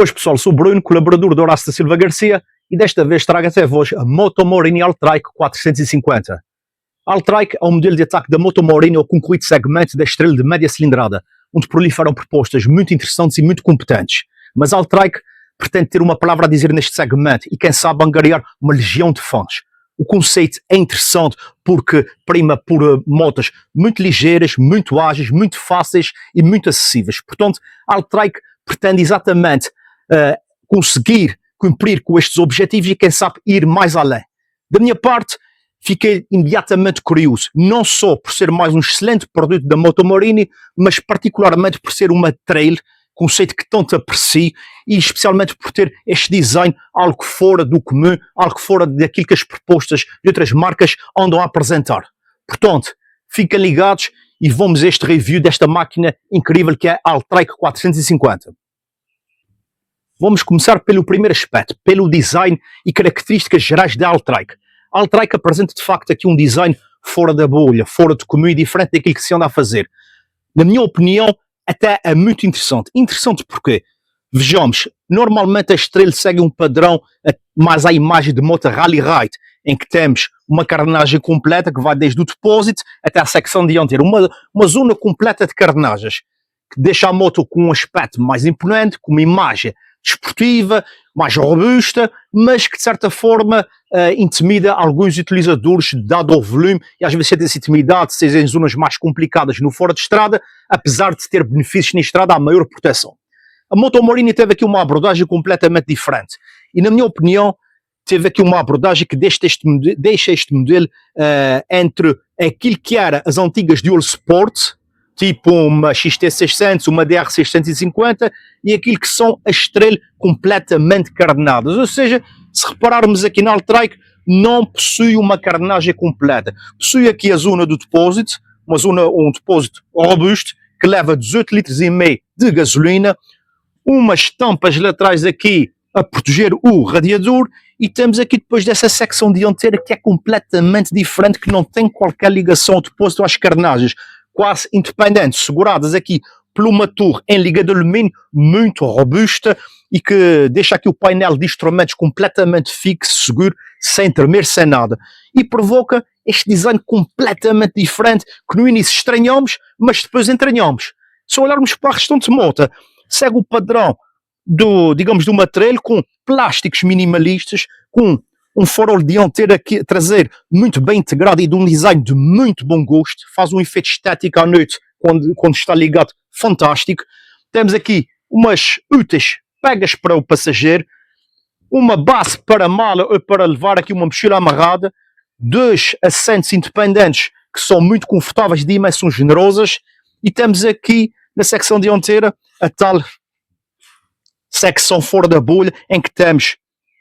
Boas pessoal, sou o Bruno, colaborador do Horácio da Silva Garcia e desta vez trago até vos a Moto Morini Alltrike 450. A Alltrike é um modelo de ataque da Moto Morini ao concorrido segmento da estrela de média cilindrada, onde proliferam propostas muito interessantes e muito competentes. Mas a Alltrike pretende ter uma palavra a dizer neste segmento e quem sabe angariar uma legião de fãs. O conceito é interessante porque prima por motos muito ligeiras, muito ágeis, muito fáceis e muito acessíveis. Portanto, a Alltrike pretende exatamente conseguir cumprir com estes objetivos e quem sabe ir mais além. Da minha parte, fiquei imediatamente curioso, não só por ser mais um excelente produto da Moto Morini, mas particularmente por ser uma trail, conceito que tanto aprecio, e especialmente por ter este design algo fora do comum, algo fora daquilo que as propostas de outras marcas andam a apresentar. Portanto, fiquem ligados e vamos a este review desta máquina incrível que é a Alltrike 450. Vamos começar pelo primeiro aspecto, pelo design e características gerais da Alltrike. A Alltrike apresenta de facto aqui um design fora da bolha, fora do comum e diferente daquilo que se anda a fazer. Na minha opinião, até é muito interessante. Interessante porque, vejamos, normalmente a estrela segue um padrão mais à imagem de moto Rally Ride, em que temos uma carenagem completa que vai desde o depósito até a secção dianteira, uma zona completa de carenagens, que deixa a moto com um aspecto mais imponente, com uma imagem desportiva, mais robusta, mas que de certa forma intimida alguns utilizadores, dado o volume, e às vezes essa intimidade, seja em zonas mais complicadas no fora de estrada, apesar de ter benefícios na estrada, há maior proteção. A Moto Morini teve aqui uma abordagem completamente diferente, e na minha opinião, teve aqui uma abordagem que deixa este modelo entre aquilo que era as antigas Dual Sport, tipo uma XT600, uma DR650 e aquilo que são as estrelas completamente carenadas. Ou seja, se repararmos aqui na Alltrike, não possui uma carenagem completa. Possui aqui a zona do depósito, um depósito robusto, que leva 18,5 litros de gasolina, umas tampas laterais aqui a proteger o radiador e temos aqui depois dessa secção dianteira que é completamente diferente, que não tem qualquer ligação ao depósito às carenagens, quase independentes, seguradas aqui por uma torre em liga de alumínio muito robusta e que deixa aqui o painel de instrumentos completamente fixo, seguro, sem tremer, sem nada. E provoca este design completamente diferente que no início estranhamos, mas depois entranhamos. Se olharmos para a restante moto, segue o padrão digamos, de uma trail com plásticos minimalistas, com um farol dianteiro aqui, traseiro muito bem integrado e de um design de muito bom gosto, faz um efeito estético à noite quando está ligado, fantástico. Temos aqui umas úteis pegas para o passageiro, uma base para a mala ou para levar aqui uma mochila amarrada, dois assentos independentes que são muito confortáveis, de dimensões generosas, e temos aqui na secção dianteira a tal secção fora da bolha em que temos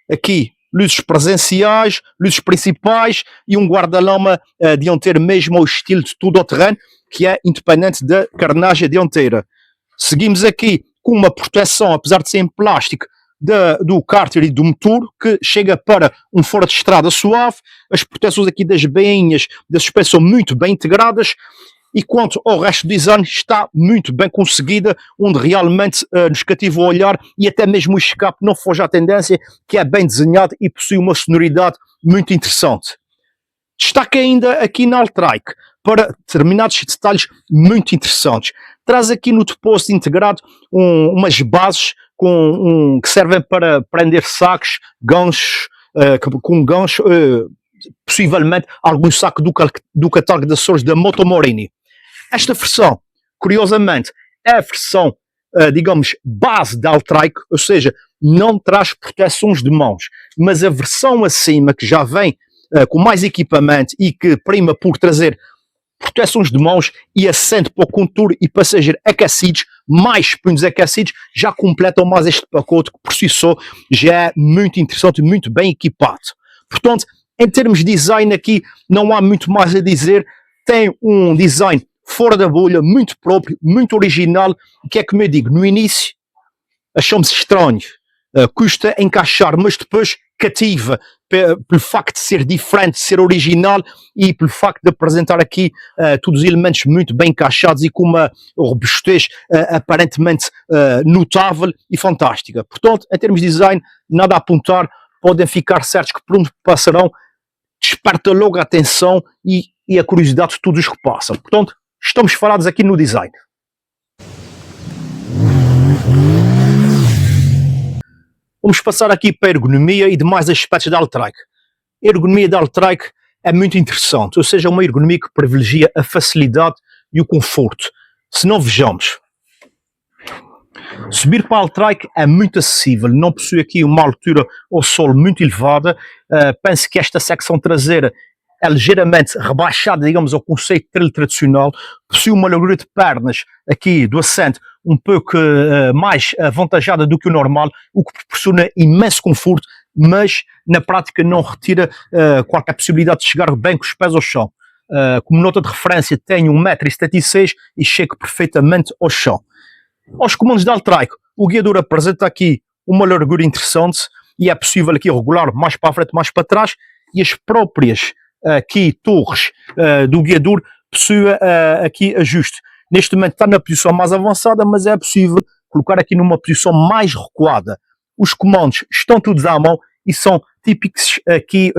aqui luzes presenciais, luzes principais e um guarda-lama dianteiro mesmo ao estilo de tudo ao terreno, que é independente da carenagem dianteira. Seguimos aqui com uma proteção, apesar de ser em plástico, do cárter e do motor, que chega para um fora de estrada suave. As proteções aqui das bainhas da suspensão muito bem integradas. E quanto ao resto do design, está muito bem conseguida, onde realmente nos cativa o olhar e até mesmo o escape não foge à tendência, que é bem desenhado e possui uma sonoridade muito interessante. Destaque ainda aqui na Alltrike para determinados detalhes muito interessantes. Traz aqui no depósito integrado umas bases que servem para prender sacos, ganchos, com ganchos, possivelmente algum saco do catálogo de acessórios da Moto Morini. Esta versão, curiosamente, é a versão, digamos, base da Alltrike, ou seja, não traz proteções de mãos, mas a versão acima, que já vem com mais equipamento e que prima por trazer proteções de mãos e assento para o condutor e passageiro aquecidos, mais punhos aquecidos, já completam mais este pacote que por si só já é muito interessante e muito bem equipado. Portanto, em termos de design aqui não há muito mais a dizer, tem um design fora da bolha, muito próprio, muito original, que é como eu digo, no início achamos estranho, custa encaixar, mas depois cativa, pelo facto de ser diferente, de ser original e pelo facto de apresentar aqui todos os elementos muito bem encaixados e com uma robustez aparentemente notável e fantástica. Portanto, em termos de design, nada a apontar, podem ficar certos que por onde passarão desperta logo a atenção e a curiosidade de todos os que passam. Portanto, estamos falados aqui no design. Vamos passar aqui para a ergonomia e demais aspectos da Alltrike. A ergonomia da Alltrike é muito interessante, ou seja, uma ergonomia que privilegia a facilidade e o conforto. Se não, vejamos. Subir para a Alltrike é muito acessível, não possui aqui uma altura ao solo muito elevada. Penso que esta secção traseira é ligeiramente rebaixada, digamos, ao conceito de trilho tradicional, possui uma largura de pernas aqui do assento um pouco mais avantajada do que o normal, o que proporciona imenso conforto, mas na prática não retira qualquer possibilidade de chegar bem com os pés ao chão. Como nota de referência, tenho 1,76 m e chego perfeitamente ao chão. Aos comandos da Alltrike, o guiador apresenta aqui uma largura interessante e é possível aqui regular mais para a frente, mais para trás, e as próprias aqui torres do guiador possuem aqui ajuste. Neste momento está na posição mais avançada, mas é possível colocar aqui numa posição mais recuada. Os comandos estão todos à mão e são típicos aqui,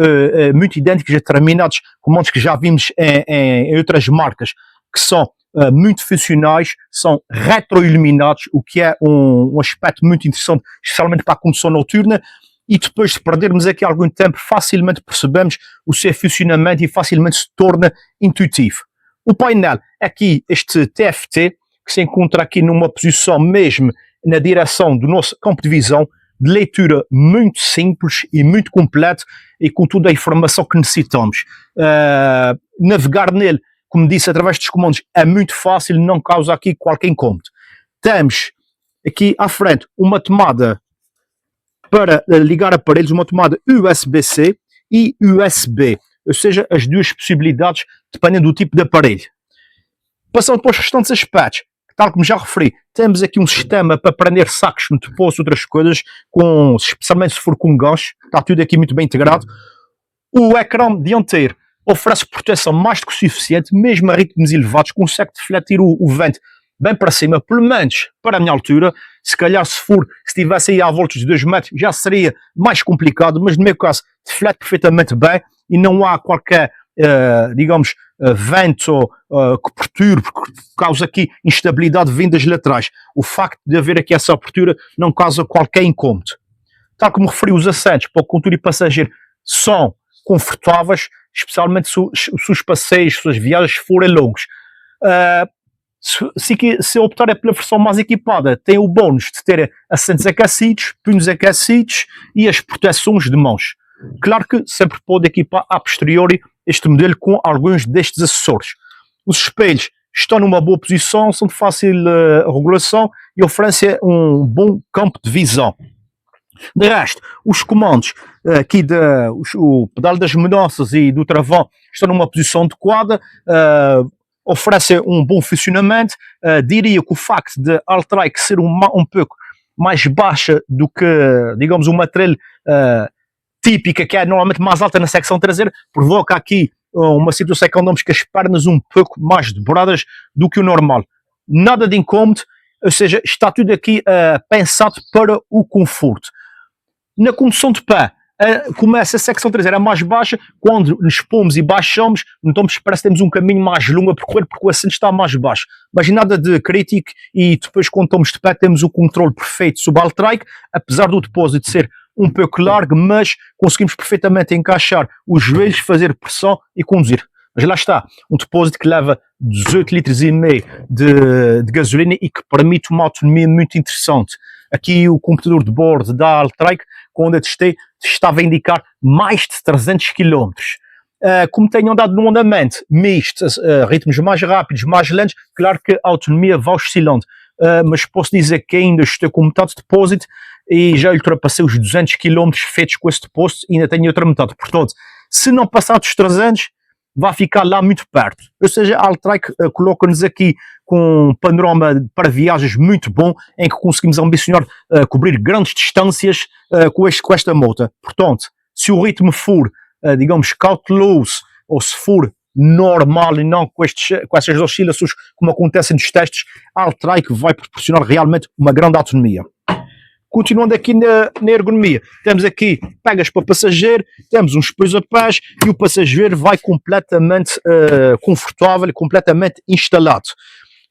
muito idênticos a determinados comandos que já vimos em outras marcas, que são muito funcionais, são retroiluminados, o que é um aspecto muito interessante, especialmente para a condução noturna. E depois de perdermos aqui algum tempo, facilmente percebemos o seu funcionamento e facilmente se torna intuitivo. O painel, aqui este TFT, que se encontra aqui numa posição mesmo na direção do nosso campo de visão, de leitura muito simples e muito completo e com toda a informação que necessitamos. Navegar nele, como disse, através dos comandos é muito fácil, não causa aqui qualquer incômodo. Temos aqui à frente uma tomada para ligar aparelhos, uma tomada USB-C e USB, ou seja, as duas possibilidades dependendo do tipo de aparelho. Passando para os restantes aspectos, tal como já referi, temos aqui um sistema para prender sacos no depósito, outras coisas, especialmente se for com gancho, está tudo aqui muito bem integrado. O ecrã dianteiro oferece proteção mais do que suficiente, mesmo a ritmos elevados, consegue defletir o vento bem para cima, pelo menos para a minha altura. Se calhar se estivesse aí à volta de 2 metros já seria mais complicado, mas no meu caso deflete perfeitamente bem e não há qualquer, digamos, vento que perturbe, que causa aqui instabilidade vindo das laterais. O facto de haver aqui essa abertura não causa qualquer incômodo. Tal como referi, os assentos para o condutor e passageiro são confortáveis, especialmente se os passeios, se as viagens forem longos. Se optarem pela versão mais equipada, tem o bónus de ter assentos aquecidos, punhos aquecidos e as proteções de mãos. Claro que sempre pode equipar a posteriori este modelo com alguns destes acessórios. Os espelhos estão numa boa posição, são de fácil regulação e oferecem um bom campo de visão. De resto, os comandos aqui, o pedal das mudanças e do travão estão numa posição adequada, oferecem um bom funcionamento. Diria que o facto de a Alltrike ser um pouco mais baixa do que, digamos, uma trilha típica, que é normalmente mais alta na secção traseira, provoca aqui uma situação que andamos com as pernas um pouco mais dobradas do que o normal. Nada de incômodo, ou seja, está tudo aqui pensado para o conforto. Na condução de pé, como essa secção traseira é mais baixa, quando nos pomos e baixamos, notamos que parece que temos um caminho mais longo a percorrer porque o assento está mais baixo. Mas nada de crítico, e depois quando estamos de pé temos o controle perfeito sobre a Alltrike, apesar do depósito ser um pouco largo, mas conseguimos perfeitamente encaixar os joelhos, fazer pressão e conduzir. Mas lá está, um depósito que leva 18,5 litros de gasolina e que permite uma autonomia muito interessante. Aqui o computador de bordo da Alltrike, quando eu testei, estava a indicar mais de 300 km. Como tenho andado no andamento misto, ritmos mais rápidos, mais lentos, claro que a autonomia vai oscilando. Mas posso dizer que ainda estou com metade de depósito e já ultrapassei os 200 km feitos com esse depósito e ainda tenho outra metade. Portanto, se não passar dos 300, vai ficar lá muito perto. Ou seja, a Alltrike coloca-nos aqui com um panorama para viagens muito bom, em que conseguimos ambicionar cobrir grandes distâncias com esta moto. Portanto, se o ritmo for, digamos, cauteloso, ou se for normal e não com essas oscilações como acontecem nos testes, a Altrike vai proporcionar realmente uma grande autonomia. Continuando aqui na ergonomia, temos aqui pegas para passageiro, temos uns pés a pés e o passageiro vai completamente confortável, completamente instalado.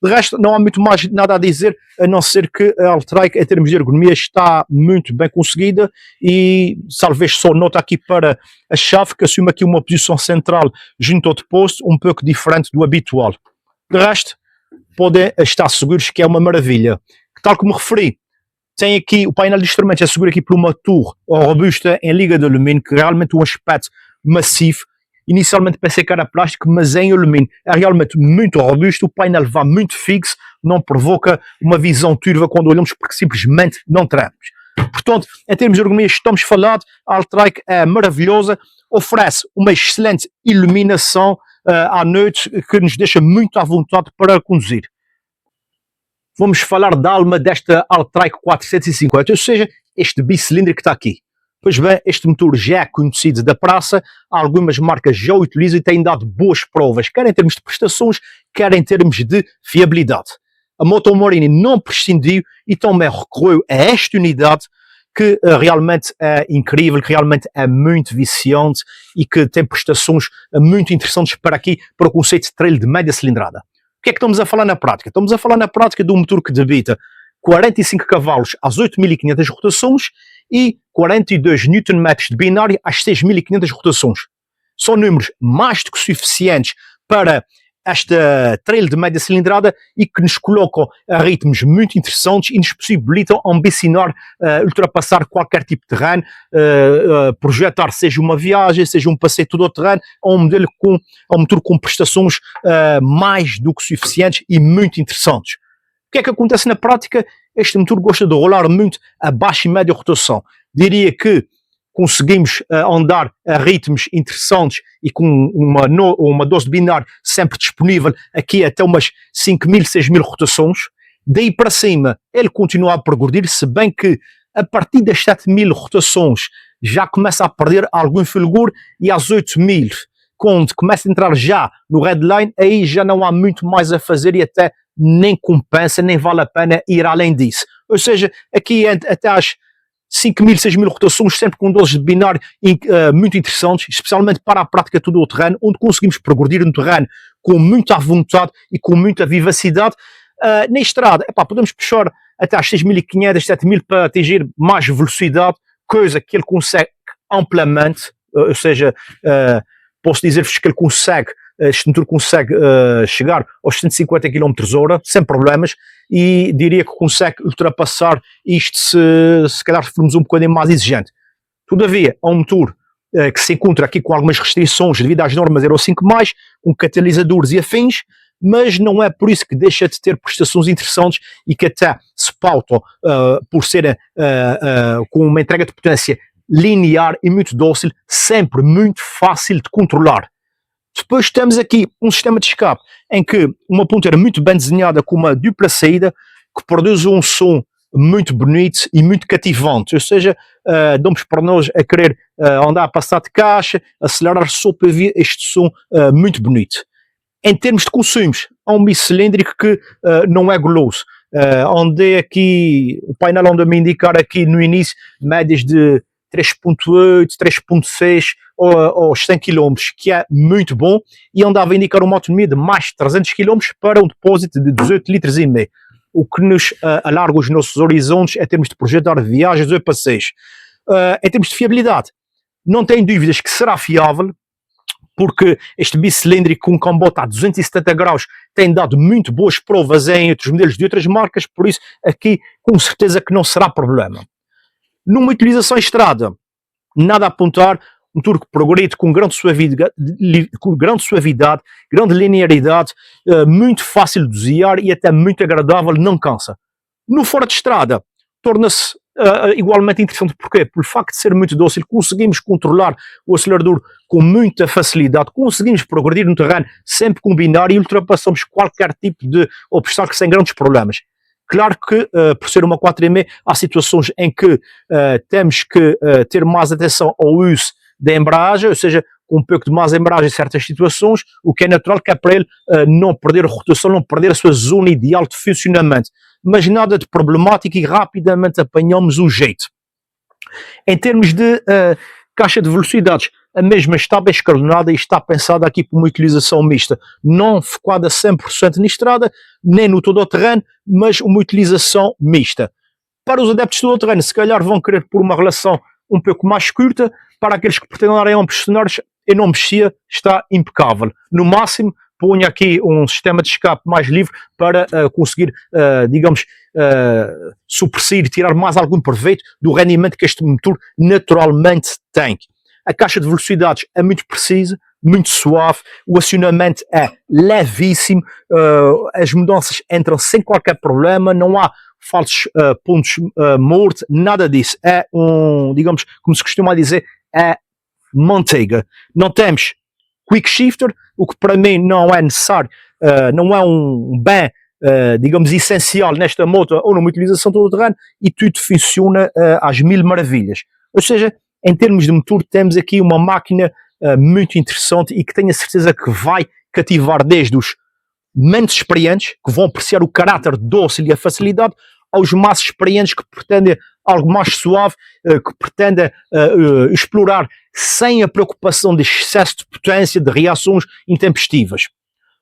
De resto, não há muito mais nada a dizer, a não ser que a Altrike, em termos de ergonomia, está muito bem conseguida e talvez só nota aqui para a chave, que assume aqui uma posição central junto ao posto, um pouco diferente do habitual. De resto, podem estar seguros que é uma maravilha. Tal como referi, tem aqui o painel de instrumentos, é seguro aqui por uma torre robusta em liga de alumínio, que realmente um aspecto massivo. Inicialmente pensei que era plástico, mas em alumínio. É realmente muito robusto, o painel vai muito fixo, não provoca uma visão turva quando olhamos, porque simplesmente não tremos. Portanto, em termos de ergonomia, estamos falados, a Altrike é maravilhosa, oferece uma excelente iluminação à noite, que nos deixa muito à vontade para conduzir. Vamos falar da alma desta Altrike 450, ou seja, este bicilindro que está aqui. Pois bem, este motor já é conhecido da praça, algumas marcas já o utilizam e têm dado boas provas, quer em termos de prestações, quer em termos de fiabilidade. A Moto Morini não prescindiu e também recorreu a esta unidade que realmente é incrível, que realmente é muito viciante e que tem prestações muito interessantes para aqui, para o conceito de trail de média cilindrada. O que é que estamos a falar na prática? Estamos a falar na prática de um motor que debita 45 cavalos às 8.500 rotações e 42 Nm de binário às 6.500 rotações. São números mais do que suficientes para esta trail de média cilindrada e que nos colocam a ritmos muito interessantes e nos possibilitam ambicionar, ultrapassar qualquer tipo de terreno, projetar seja uma viagem, seja um passeio todo o terreno, a um motor com prestações mais do que suficientes e muito interessantes. O que é que acontece na prática? Este motor gosta de rolar muito a baixa e média rotação. Diria que conseguimos andar a ritmos interessantes e com uma dose de binário sempre disponível aqui até umas 5.000, 6.000 rotações. Daí para cima ele continua a progredir, se bem que a partir das 7.000 rotações já começa a perder algum fulgor e às 8.000, quando começa a entrar já no redline, aí já não há muito mais a fazer e até nem compensa, nem vale a pena ir além disso. Ou seja, aqui até às 5.000, 6.000 rotações, sempre com doses de binário muito interessantes, especialmente para a prática todo o terreno, onde conseguimos progredir no terreno com muita vontade e com muita vivacidade. Na estrada, podemos puxar até às 6.500, 7.000 para atingir mais velocidade, coisa que ele consegue amplamente, ou seja, posso dizer-vos que ele consegue, este motor consegue chegar aos 150 km/h sem problemas e diria que consegue ultrapassar isto se calhar formos um bocadinho mais exigente. Todavia, é um motor que se encontra aqui com algumas restrições devido às normas Euro 5+, com catalisadores e afins, mas não é por isso que deixa de ter prestações interessantes e que até se pautam por serem com uma entrega de potência linear e muito dócil, sempre muito fácil de controlar. Depois temos aqui um sistema de escape em que uma ponteira muito bem desenhada com uma dupla saída que produz um som muito bonito e muito cativante, ou seja, damos para nós a querer andar a passar de caixa, acelerar só para ver este som muito bonito. Em termos de consumos, há um bicilíndrico que não é goloso. Andei aqui, o painel anda-me a indicar aqui no início médias de 3.8, 3.6 aos 100 km, que é muito bom, e andava a indicar uma autonomia de mais de 300 km para um depósito de 18 litros e meio, o que nos alarga os nossos horizontes em termos de projetar viagens ou passeios. Em termos de fiabilidade, não tenho dúvidas que será fiável, porque este bicilíndrico com cambote a 270 graus tem dado muito boas provas em outros modelos de outras marcas, por isso aqui com certeza que não será problema. Numa utilização em estrada, nada a apontar, um motor progredido com grande suavidade, grande linearidade, muito fácil de desviar e até muito agradável, não cansa. No fora de estrada, torna-se igualmente interessante. Porquê? Pelo facto de ser muito dócil, conseguimos controlar o acelerador com muita facilidade, conseguimos progredir no terreno sempre com binário e ultrapassamos qualquer tipo de obstáculo sem grandes problemas. Claro que, por ser uma 4,5, há situações em que temos que ter mais atenção ao uso da embreagem, ou seja, com um pouco de mais embreagem em certas situações, o que é natural que é para ele não perder a rotação, não perder a sua zona ideal de funcionamento. Mas nada de problemático e rapidamente apanhamos o jeito. Em termos de caixa de velocidades, a mesma está bem escalonada e está pensada aqui para uma utilização mista, não focada 100% na estrada, nem no todo-terreno, mas uma utilização mista. Para os adeptos do todo-terreno, se calhar vão querer por uma relação um pouco mais curta, para aqueles que pretendem ambos cenários, eu não mexia, está impecável. No máximo, ponho aqui um sistema de escape mais livre para conseguir, digamos, supressir e tirar mais algum proveito do rendimento que este motor naturalmente tem. A caixa de velocidades é muito precisa, muito suave, o acionamento é levíssimo, as mudanças entram sem qualquer problema, não há falsos pontos mortos, nada disso. É digamos, como se costuma dizer, é manteiga. Não temos quick shifter, o que para mim não é necessário, não é um bem, digamos, essencial nesta moto ou numa utilização todo o terreno, e tudo funciona às mil maravilhas. Ou seja, em termos de motor, temos aqui uma máquina muito interessante e que tenho a certeza que vai cativar desde os menos experientes, que vão apreciar o caráter dócil e a facilidade, aos mais experientes que pretendem algo mais suave, que pretendem explorar sem a preocupação de excesso de potência, de reações intempestivas.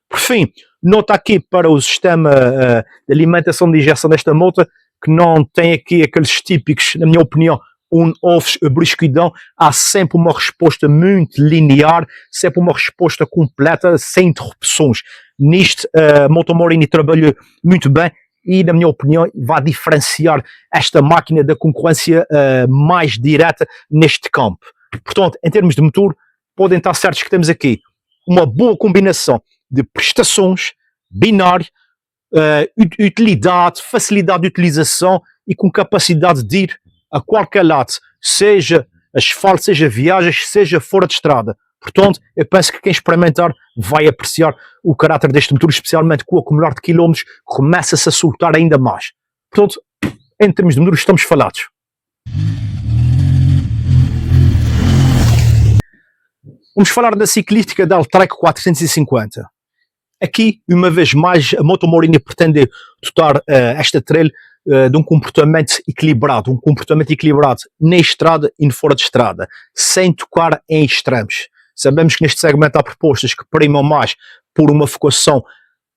Por fim, nota aqui para o sistema de alimentação de injeção desta moto, que não tem aqui aqueles típicos, na minha opinião, on-offs, brusquidão. Há sempre uma resposta muito linear, sempre uma resposta completa, sem interrupções. Nisto, Moto Morini trabalhou muito bem e, na minha opinião, vai diferenciar esta máquina da concorrência mais direta neste campo. Portanto, em termos de motor, podem estar certos que temos aqui uma boa combinação de prestações, binário, utilidade, facilidade de utilização e com capacidade de ir a qualquer lado, seja asfalto, seja viagens, seja fora de estrada. Portanto, eu penso que quem experimentar vai apreciar o caráter deste motor, especialmente com o acumular de quilómetros, começa-se a soltar ainda mais. Portanto, em termos de motor, estamos falados. Vamos falar da ciclística da Alltrack 450. Aqui, uma vez mais, a Moto Morini pretende dotar esta trail de um comportamento equilibrado na estrada e fora de estrada, sem tocar em extremos. Sabemos que neste segmento há propostas que primam mais por uma focação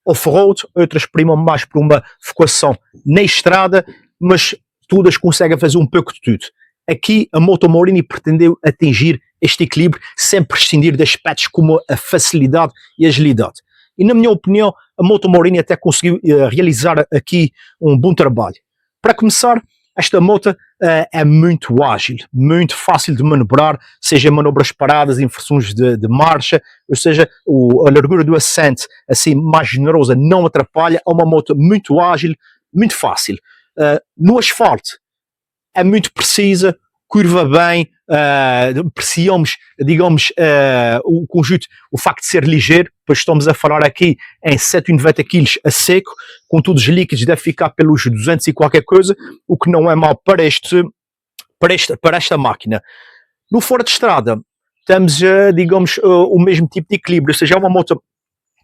off-road, outras primam mais por uma focação na estrada, mas todas conseguem fazer um pouco de tudo. Aqui a Moto Morini pretendeu atingir este equilíbrio sem prescindir de aspectos como a facilidade e a agilidade. E, na minha opinião, a Moto Morini até conseguiu realizar aqui um bom trabalho. Para começar, esta moto é muito ágil, muito fácil de manobrar, seja manobras paradas, inversões de marcha, ou seja, a largura do assento assim mais generosa não atrapalha. É uma moto muito ágil, muito fácil. No asfalto é muito precisa, curva bem, apreciamos, digamos, o conjunto, o facto de ser ligeiro, pois estamos a falar aqui em 190 kg a seco, com todos os líquidos deve ficar pelos 200 e qualquer coisa, o que não é mau para esta máquina. No fora de estrada, temos, digamos, o mesmo tipo de equilíbrio, ou seja, é uma moto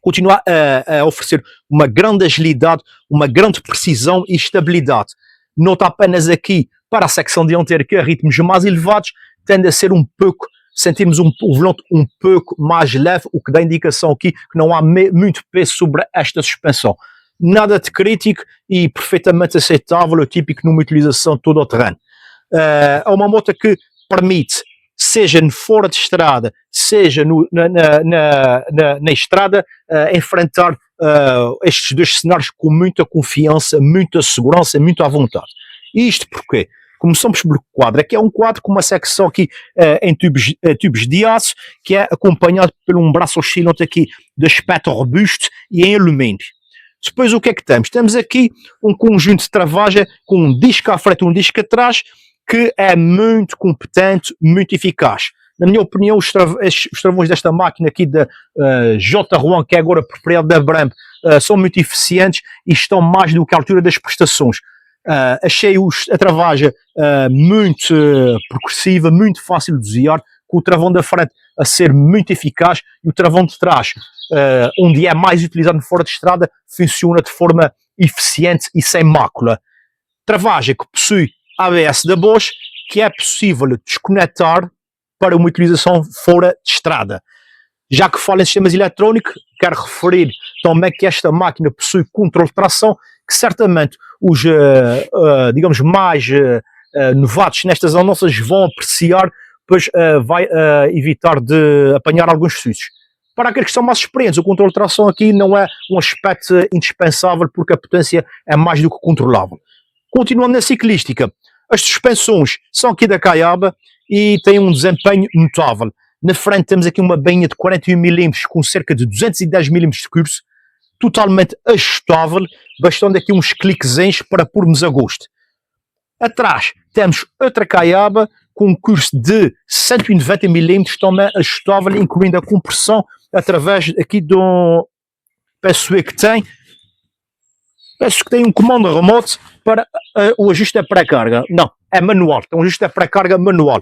continua a oferecer uma grande agilidade, uma grande precisão e estabilidade. Nota apenas aqui para a secção dianteira que a ritmos mais elevados tende a ser sentimos o volante um pouco mais leve, o que dá indicação aqui que não há muito peso sobre esta suspensão. Nada de crítico e perfeitamente aceitável, típico numa utilização todo ao terreno. É uma moto que permite, seja fora de estrada, seja na estrada, enfrentar estes dois cenários com muita confiança, muita segurança, muito à vontade. E isto porquê? Começamos pelo quadro. Aqui é um quadro com uma secção aqui em tubos de aço, que é acompanhado por um braço oscilante aqui de aspecto robusto e em alumínio. Depois o que é que temos? Temos aqui um conjunto de travagem com um disco à frente e um disco atrás, que é muito competente, muito eficaz. Na minha opinião, os travões desta máquina aqui da J. Rouen, que é agora propriedade da Brembo, são muito eficientes e estão mais do que à altura das prestações. Achei a travagem muito progressiva, muito fácil de desviar, com o travão da frente a ser muito eficaz e o travão de trás, onde é mais utilizado fora de estrada, funciona de forma eficiente e sem mácula. Travagem que possui ABS da Bosch, que é possível desconectar para uma utilização fora de estrada. Já que falo em sistemas eletrónicos, quero referir também que esta máquina possui controle de tração, que certamente os, digamos, mais novatos nestas andanças vão apreciar, pois vai evitar de apanhar alguns sustos. Para aqueles que são mais experientes, o controle de tração aqui não é um aspecto indispensável, porque a potência é mais do que controlável. Continuando na ciclística, as suspensões são aqui da Caiaba e têm um desempenho notável. Na frente temos aqui uma bainha de 41 mm com cerca de 210 mm de curso, totalmente ajustável, bastando aqui uns cliquezinhos para pormos a gosto. Atrás temos outra Caiaba com um curso de 190 mm, também ajustável, incluindo a compressão através aqui do... Penso que tem um comando remoto para o ajuste da pré-carga. Não, é manual, tem um ajuste da pré-carga manual.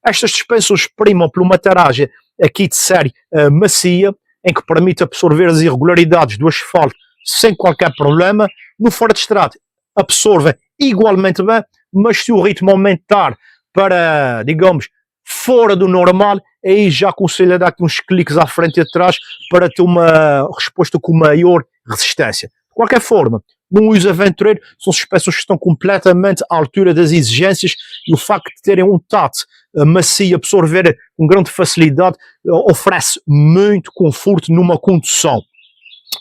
Estas suspensões primam por uma taragem aqui de série macia, em que permite absorver as irregularidades do asfalto sem qualquer problema. No fora de estrada absorve igualmente bem, mas se o ritmo aumentar para, digamos, fora do normal, aí já aconselho a dar aqui uns cliques à frente e atrás para ter uma resposta com maior resistência. De qualquer forma, num uso aventureiro, são suspensões que estão completamente à altura das exigências e o facto de terem um tato macio, absorver com grande facilidade, oferece muito conforto numa condução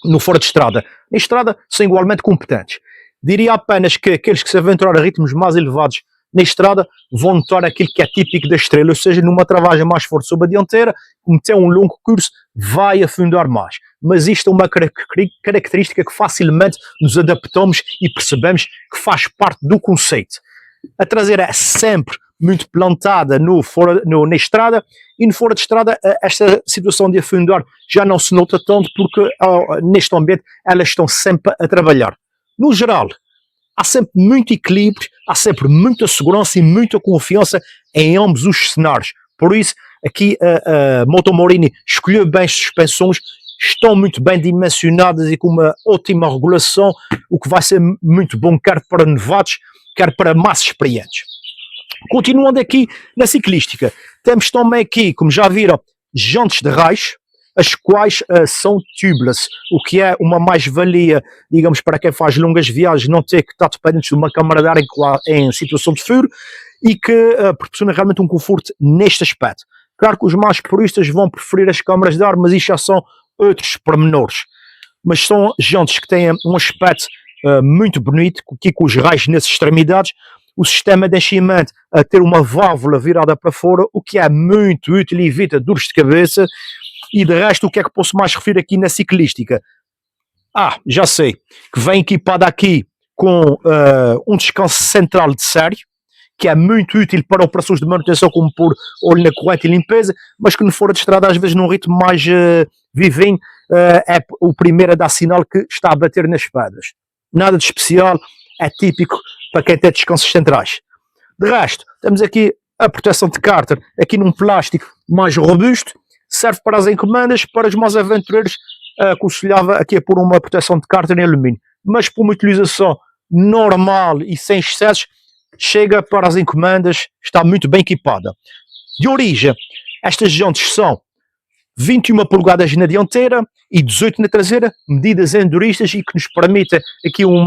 no fora de estrada. Na estrada, são igualmente competentes. Diria apenas que aqueles que se aventurar a ritmos mais elevados na estrada vão notar aquilo que é típico da estrela, ou seja, numa travagem mais forte sobre a dianteira, como tem um longo curso, vai afundar mais. Mas isto é uma característica que facilmente nos adaptamos e percebemos que faz parte do conceito. A traseira é sempre muito plantada na estrada, e no fora de estrada esta situação de afundar já não se nota tanto, porque neste ambiente elas estão sempre a trabalhar. No geral, há sempre muito equilíbrio, há sempre muita segurança e muita confiança em ambos os cenários. Por isso, aqui a Moto Morini escolheu bem as suspensões, estão muito bem dimensionadas e com uma ótima regulação, o que vai ser muito bom, quer para novatos, quer para mais experientes. Continuando aqui na ciclística, temos também aqui, como já viram, jantes de raios, as quais são tubeless, o que é uma mais-valia, digamos, para quem faz longas viagens, não ter que estar dependente de uma câmara de ar em situação de furo, e que proporciona realmente um conforto neste aspecto. Claro que os mais puristas vão preferir as câmaras de ar, mas isto já são outros pormenores. Mas são jantes que têm um aspecto muito bonito, aqui com os raios nas extremidades, o sistema de enchimento a ter uma válvula virada para fora, o que é muito útil e evita dores de cabeça. E de resto, o que é que posso mais referir aqui na ciclística? Já sei, que vem equipada aqui com um descanso central de série, que é muito útil para operações de manutenção, como pôr olho na corrente e limpeza, mas que no fora de estrada, às vezes num ritmo mais vivinho, é o primeiro a dar sinal que está a bater nas pedras. Nada de especial, é típico para quem tem descansos centrais. De resto, temos aqui a proteção de cárter, aqui num plástico mais robusto, serve para as encomendas, para os mais aventureiros, aconselhava aqui a pôr uma proteção de cárter em alumínio, mas por uma utilização normal e sem excessos, chega para as encomendas, está muito bem equipada. De origem, estas jantes são 21 polegadas na dianteira e 18 na traseira, medidas enduristas e que nos permitem aqui um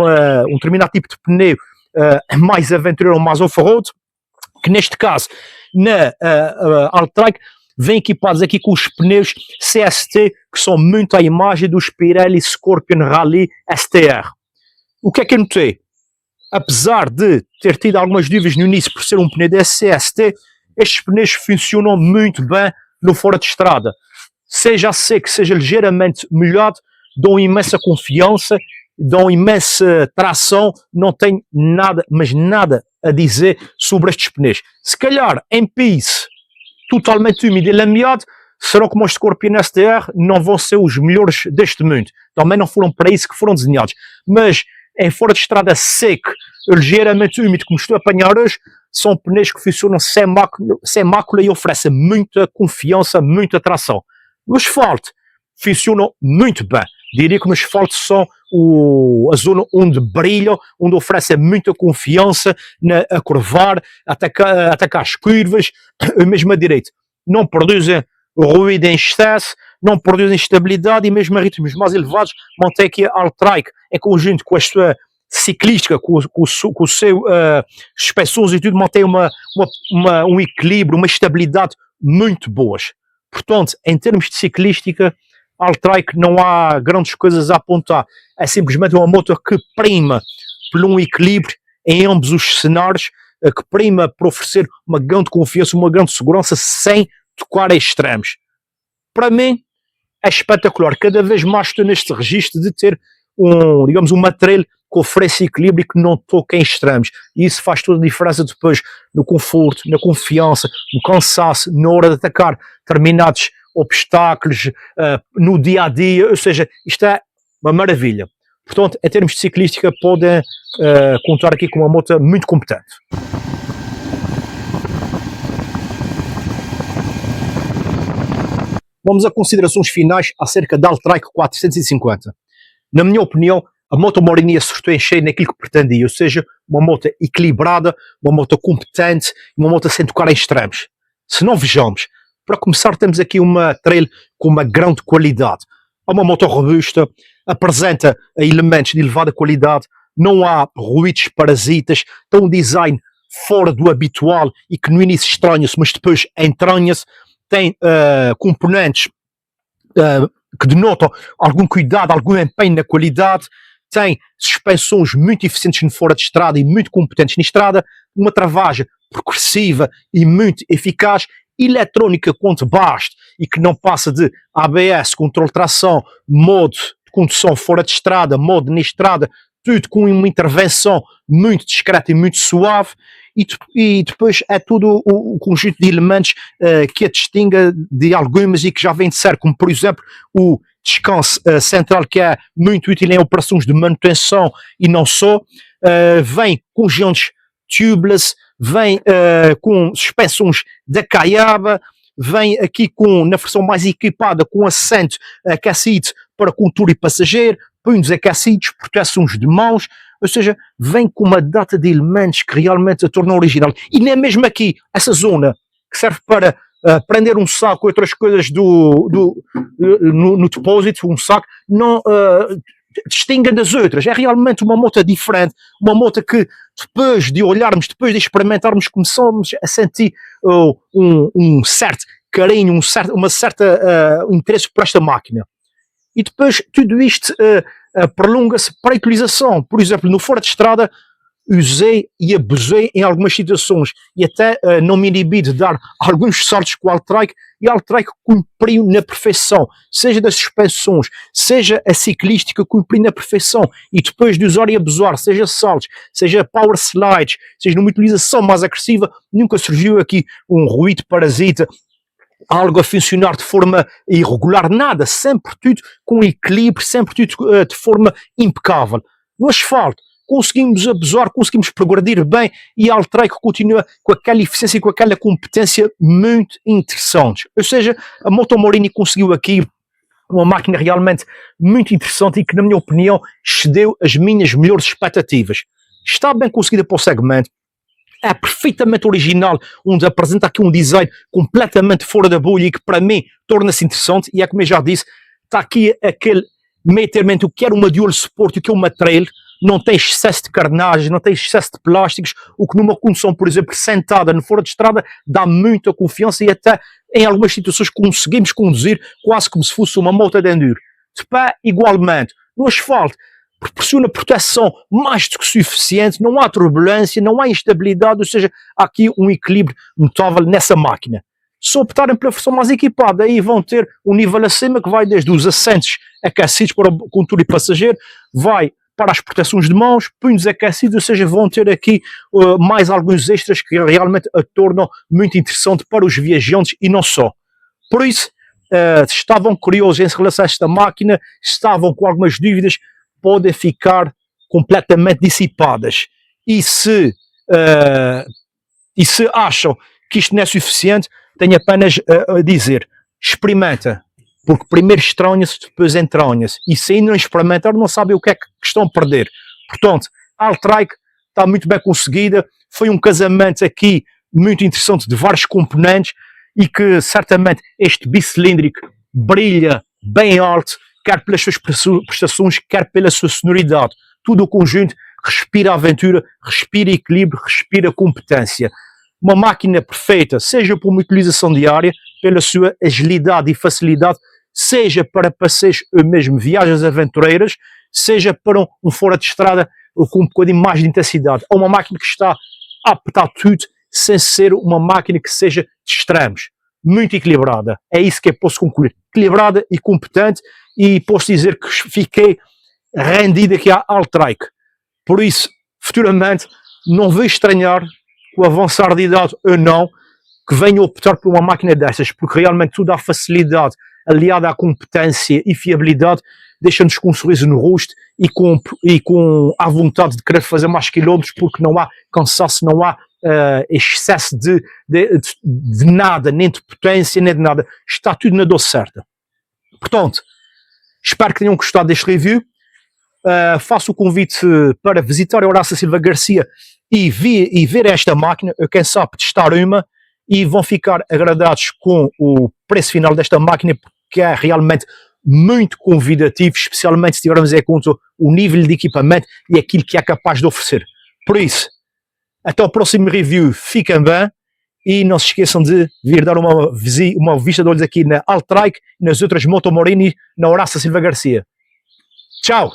determinado tipo de pneu mais aventureiro ou mais off-road, que neste caso, na Altrike, vem equipados aqui com os pneus CST, que são muito à imagem dos Pirelli Scorpion Rally STR. O que é que eu notei? Apesar de ter tido algumas dúvidas no início por ser um pneu da CST, estes pneus funcionam muito bem no fora de estrada. Seja a seco, seja ligeiramente molhado, dão imensa confiança, dão imensa tração, não tenho nada, mas nada a dizer sobre estes pneus. Se calhar em pace totalmente úmido e lameado, serão como os Scorpion STR, não vão ser os melhores deste mundo. Também não foram para isso que foram desenhados. Mas em fora de estrada seco, ligeiramente úmido, como estou a apanhar hoje, são pneus que funcionam sem mácula e oferecem muita confiança, muita tração. No asfalto, funcionam muito bem. Diria que no asfalto são a zona onde brilham, onde oferecem muita confiança a curvar, atacar as curvas, mesmo a direita. Não produzem ruído em excesso, não produzem estabilidade e mesmo a ritmos mais elevados mantém aqui a Alt-Trike em conjunto com a sua ciclística, com o seu suspensões e tudo, mantém um equilíbrio, uma estabilidade muito boas. Portanto, em termos de ciclística, Alt-Trike não há grandes coisas a apontar. É simplesmente uma moto que prima por um equilíbrio em ambos os cenários, que prima por oferecer uma grande confiança, uma grande segurança sem tocar a extremos. Para mim, é espetacular. Cada vez mais estou neste registro de ter um material que oferece equilíbrio e que não toca em extremos. E isso faz toda a diferença depois no conforto, na confiança, no cansaço, na hora de atacar determinados obstáculos, no dia a dia. Ou seja, isto é uma maravilha. Portanto, em termos de ciclística, podem contar aqui com uma moto muito competente. Vamos a considerações finais acerca da Alt-Trike 450. Na minha opinião, a moto Morini acertou em cheio naquilo que pretendia, ou seja, uma moto equilibrada, uma moto competente, uma moto sem tocar em extremos. Se não vejamos, para começar temos aqui uma trail com uma grande qualidade. É uma moto robusta, apresenta elementos de elevada qualidade, não há ruídos parasitas, tem um design fora do habitual e que no início estranha-se, mas depois entranha-se. Tem componentes que denotam algum cuidado, algum empenho na qualidade, tem suspensões muito eficientes no fora de estrada e muito competentes na estrada, uma travagem progressiva e muito eficaz, eletrónica quanto basta e que não passa de ABS, controle de tração, modo de condução fora de estrada, modo na estrada, tudo com uma intervenção muito discreta e muito suave. E depois é todo o conjunto de elementos que a distingue de algumas e que já vem de ser, como por exemplo o descanso central, que é muito útil em operações de manutenção e não só, vem com jantes tubeless, vem com suspensões da caiaba, vem aqui na versão mais equipada com assento aquecido para condutor e passageiro, punhos aquecidos, proteções de mãos. Ou seja, vem com uma data de elementos que realmente a tornam original. E nem mesmo aqui, essa zona que serve para prender um saco e outras coisas no depósito, um saco, não distingue das outras. É realmente uma moto diferente, uma moto que depois de olharmos, depois de experimentarmos, começamos a sentir um certo carinho, uma certa interesse por esta máquina. E depois tudo isto prolonga-se para a utilização. Por exemplo, no fora de estrada, usei e abusei em algumas situações e até não me inibi de dar alguns saltos com o Alt-Trike, e o Alt-Trike cumpriu na perfeição, seja das suspensões, seja a ciclística, cumpriu na perfeição. E depois de usar e abusar, seja saltos, seja power slides, seja numa utilização mais agressiva, nunca surgiu aqui um ruído parasita, algo a funcionar de forma irregular, nada, sempre tudo com equilíbrio, sempre tudo de forma impecável. No asfalto, conseguimos abusar, conseguimos progredir bem e a Alt-Trike continua com aquela eficiência e com aquela competência muito interessante. Ou seja, a Moto Morini conseguiu aqui uma máquina realmente muito interessante e que, na minha opinião, excedeu as minhas melhores expectativas. Está bem conseguida para o segmento, é perfeitamente original, onde apresenta aqui um design completamente fora da bolha e que para mim torna-se interessante, e é como eu já disse, está aqui aquele meio termo entre o que era uma dual sport e o que é uma trail, não tem excesso de carnagem, não tem excesso de plásticos, o que numa condução, por exemplo, sentada no fora de estrada, dá muita confiança e até em algumas situações conseguimos conduzir quase como se fosse uma moto de enduro. De pé, igualmente, no asfalto, proporciona proteção mais do que suficiente, não há turbulência, não há instabilidade, ou seja, há aqui um equilíbrio notável nessa máquina. Se optarem pela versão mais equipada, aí vão ter um nível acima que vai desde os assentos aquecidos para o condutor e passageiro, vai para as proteções de mãos, punhos aquecidos, ou seja, vão ter aqui mais alguns extras que realmente a tornam muito interessante para os viajantes e não só. Por isso, estavam curiosos em relação a esta máquina, estavam com algumas dúvidas, podem ficar completamente dissipadas. E se acham que isto não é suficiente, tenho apenas a dizer, experimenta, porque primeiro estranha-se, depois entranha-se, e se ainda não experimentaram, não sabem o que é que estão a perder. Portanto, a Altrike está muito bem conseguida, foi um casamento aqui muito interessante de vários componentes, e que certamente este bicilíndrico brilha bem alto, quer pelas suas prestações, quer pela sua sonoridade. Tudo o conjunto respira aventura, respira equilíbrio, respira competência. Uma máquina perfeita, seja por uma utilização diária, pela sua agilidade e facilidade, seja para passeios ou mesmo viagens aventureiras, seja para um fora de estrada com um bocadinho mais de intensidade. É uma máquina que está apta a tudo, sem ser uma máquina que seja de extremos. Muito equilibrada. É isso que eu posso concluir. Equilibrada e competente, e posso dizer que fiquei rendido aqui à Altrike. Por isso, futuramente, não vou estranhar, com o avançar de idade ou não, que venha optar por uma máquina dessas, porque realmente toda a facilidade aliada à competência e fiabilidade deixa-nos com um sorriso no rosto e com a vontade de querer fazer mais quilómetros, porque não há cansaço, não há excesso de nada, nem de potência, nem de nada. Está tudo na dose certa. Portanto, espero que tenham gostado deste review. Faço o convite para visitar a Horácio Silva Garcia e ver esta máquina, quem sabe testar uma, e vão ficar agradados com o preço final desta máquina, porque é realmente muito convidativo, especialmente se tivermos em conta o nível de equipamento e aquilo que é capaz de oferecer. Por isso, até o próximo review, fiquem bem, e não se esqueçam de vir dar uma vista de olhos aqui na Altrike e nas outras Moto Morini na Horácio Silva Garcia. Tchau!